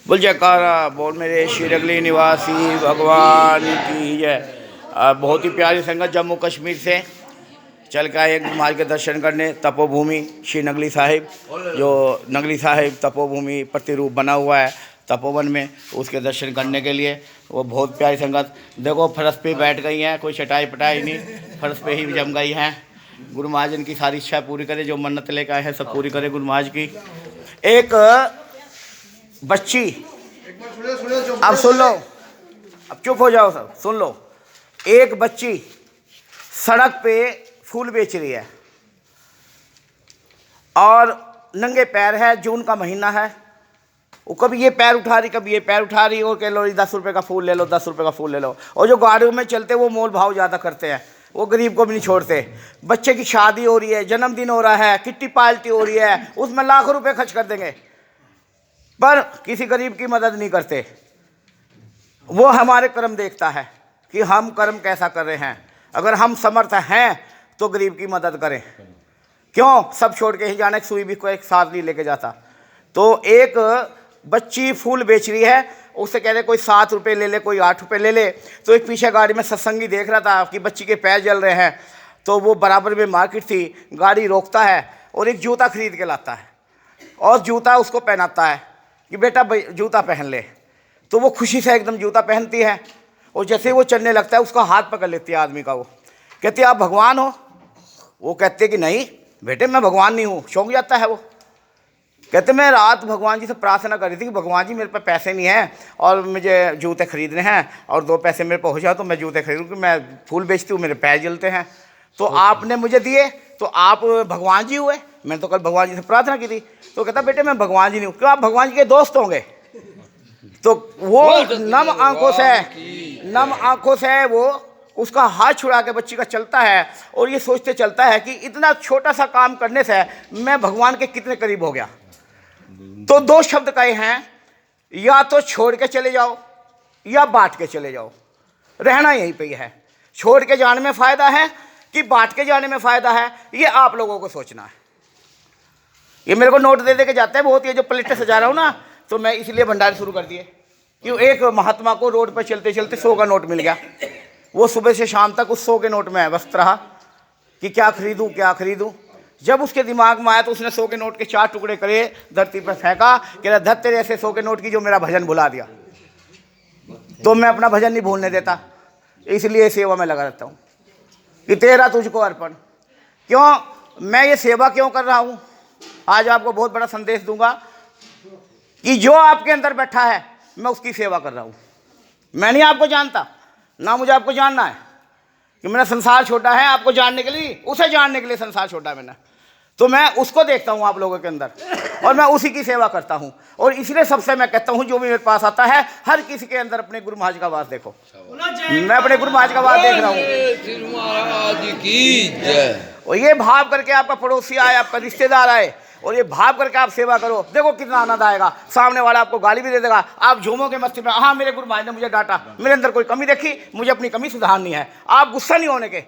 बोल जयकारा बोल मेरे श्रीनगरी निवासी भगवान की जय। बहुत ही प्यारी संगत जम्मू कश्मीर से चल के आए गुरु महाराज के दर्शन करने। तपोभूमि श्रीनगरी साहिब, जो नगरी साहिब तपोभूमि प्रतिरूप बना हुआ है तपोवन में, उसके दर्शन करने के लिए वो बहुत प्यारी संगत। देखो फर्श पे बैठ गई हैं, कोई चटाई पटाई नहीं, फर्श पे ही जम गई हैं। गुरु महाराज इनकी सारी इच्छा पूरी करे, जो मन्नत लेकर आए हैं सब पूरी करे गुरु महाराज की। एक बच्ची, अब सुन लो, अब चुप हो जाओ सब, सुन लो। एक बच्ची सड़क पे फूल बेच रही है और नंगे पैर है, जून का महीना है। वो कभी ये पैर उठा रही, कभी ये पैर उठा रही, और कह लो 10 रुपये का फूल ले लो, 10 रुपये का फूल ले लो। और जो गाड़ियों में चलते वो मोल भाव ज़्यादा करते हैं, वो गरीब को भी नहीं छोड़ते। बच्चे की शादी हो रही है, जन्मदिन हो रहा है, किट्टी पार्टी हो रही है, उसमें लाखों रुपए खर्च कर देंगे, पर किसी गरीब की मदद नहीं करते। वो हमारे कर्म देखता है कि हम कर्म कैसा कर रहे हैं। अगर हम समर्थ हैं तो गरीब की मदद करें। क्यों सब छोड़ के ही जाने, सुई भी को एक साथ नहीं लेके जाता। तो एक बच्ची फूल बेच रही है, उससे कह रहे कोई 7 रुपये ले ले, कोई 8 रुपये ले ले। तो एक पीछे गाड़ी में सत्संगी देख रहा था कि बच्ची के पैर जल रहे हैं, तो वो बराबर में मार्केट थी, गाड़ी रोकता है और एक जूता खरीद के लाता है और जूता उसको पहनाता है कि बेटा जूता पहन ले। तो वो खुशी से एकदम जूता पहनती है और जैसे वो चलने लगता है उसका हाथ पकड़ लेती है आदमी का। वो कहती है आप भगवान हो? वो कहते कि नहीं बेटे मैं भगवान नहीं हूँ। चौंक जाता है वो, कहते मैं रात भगवान जी से प्रार्थना कर रही थी कि भगवान जी मेरे पास पैसे नहीं हैं और मुझे जूते खरीदने हैं, और 2 पैसे मेरे पास हो जाए तो मैं जूते खरीदूँ, कि मैं फूल बेचती हूँ, मेरे पैर जलते हैं। तो आपने मुझे दिए तो आप भगवान जी हुए? मैंने तो कल भगवान जी से प्रार्थना की थी। तो कहता बेटे मैं भगवान जी नहीं हूँ। क्यों, आप भगवान जी के दोस्त होंगे? तो वो नम आंखों से वो उसका हाथ छुड़ा के बच्ची का चलता है और ये सोचते चलता है कि इतना छोटा सा काम करने से मैं भगवान के कितने करीब हो गया। तो 2 शब्द कहे हैं, या तो छोड़ के चले जाओ या बांट के चले जाओ। रहना यहीं पे ही है। छोड़ के जाने में फायदा है कि बांट के जाने में फायदा है, ये आप लोगों को सोचना है। ये मेरे को नोट दे दे के जाता है बहुत, ये जो प्लेटें सजा रहा हूँ ना, तो मैं इसलिए भंडारे शुरू कर दिए। क्यों, एक महात्मा को रोड पर चलते चलते 100 का नोट मिल गया। वो सुबह से शाम तक उस 100 के नोट में व्यस्त रहा कि क्या खरीदूं क्या खरीदूं। जब उसके दिमाग में आया तो उसने 100 के नोट के 4 टुकड़े करे, धरती पर फेंका, कह धत तेरे ऐसे 100 के नोट की जो मेरा भजन भुला दिया। तो मैं अपना भजन नहीं भूलने देता, इसलिए सेवा में लगा रहता हूँ कि तेरा तुझको अर्पण। क्यों मैं ये सेवा क्यों कर रहा हूँ? आज आपको बहुत बड़ा संदेश दूंगा कि जो आपके अंदर बैठा है मैं उसकी सेवा कर रहा हूँ। मैं नहीं आपको जानता, ना मुझे आपको जानना है, कि मेरा संसार छोटा है आपको जानने के लिए, उसे जानने के लिए संसार छोटा है मैंने। तो मैं उसको देखता हूँ आप लोगों के अंदर और मैं उसी की सेवा करता हूँ। और इसलिए सबसे मैं कहता हूँ जो भी मेरे पास आता है हर किसी के अंदर अपने गुरु महाराज का वास देखो। मैं अपने गुरु महाराज का वास देख रहा हूँ और ये भाव करके आपका पड़ोसी आए, आपका रिश्तेदार आए और ये भाव करके आप सेवा करो, देखो कितना आनंद आएगा। सामने वाला आपको गाली भी दे देगा, आप झूमोगे मस्ती में, हाँ मेरे गुरु महाराज ने मुझे डांटा, मेरे अंदर कोई कमी देखी, मुझे अपनी कमी सुधारनी है। आप गुस्सा नहीं होने के,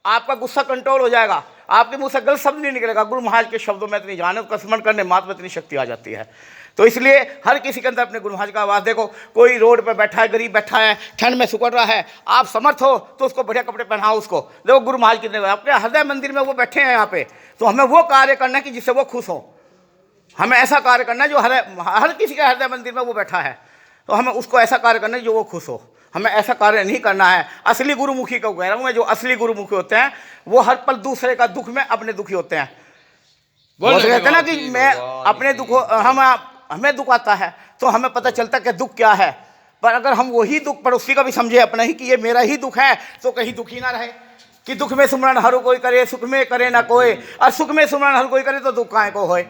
आपका गुस्सा कंट्रोल हो जाएगा, आपके मुंह से गलत शब्द नहीं निकलेगा। गुरु महाराज के शब्दों में इतनी जाने उसका स्मरण करने मात्र में इतनी शक्ति आ जाती है। तो इसलिए हर किसी के अंदर अपने गुरु महाराज का आवाज़ देखो। कोई रोड पर बैठा है, गरीब बैठा है, ठंड में सुकड़ रहा है, आप समर्थ हो तो उसको बढ़िया कपड़े पहनाओ उसको। देखो गुरु महाराज कितने अपने हृदय मंदिर में वो बैठे हैं यहाँ पे, तो हमें वो कार्य करना है कि जिससे वो खुश हो। हमें ऐसा कार्य करना है जो हर किसी के हृदय मंदिर में वो बैठा है, तो हमें उसको ऐसा कार्य करना है जो वो खुश हो। हमें ऐसा कार्य नहीं करना है। असली गुरुमुखी को कह रहा हूँ मैं, जो असली गुरुमुखी होते हैं वो हर पल दूसरे का दुख में अपने दुखी होते हैं। वो कहते हैं ना कि मैं अपने दुख, हमें दुख आता है तो हमें पता चलता है कि दुख क्या है। पर अगर हम वही दुख पड़ोसी का भी समझे अपना ही कि ये मेरा ही दुख है, तो कहीं दुखी ना रहे। कि दुख में सुमरन हर कोई करे, सुख में करे ना कोई, और सुख में सुमरन हर कोई करे तो दुख काहे को होए।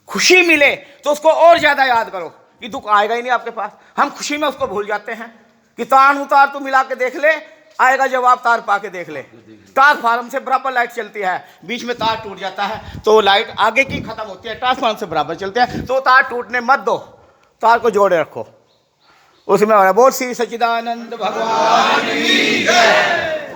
खुशी मिले तो उसको और ज्यादा याद करो कि दुख आएगा ही नहीं आपके पास। हम खुशी में उसको भूल जाते हैं कि तार उतार तू मिला के देख ले, आएगा जवाब तार पा के देख ले। ट्रांसफार्मर से बराबर लाइट चलती है, बीच में तार टूट जाता है तो लाइट आगे की खत्म होती है, ट्रांसफार्मर से बराबर चलते हैं। तो तार टूटने मत दो, तार को जोड़े रखो, उसमें बोल श्री सच्चिदानंद भगवान की जय।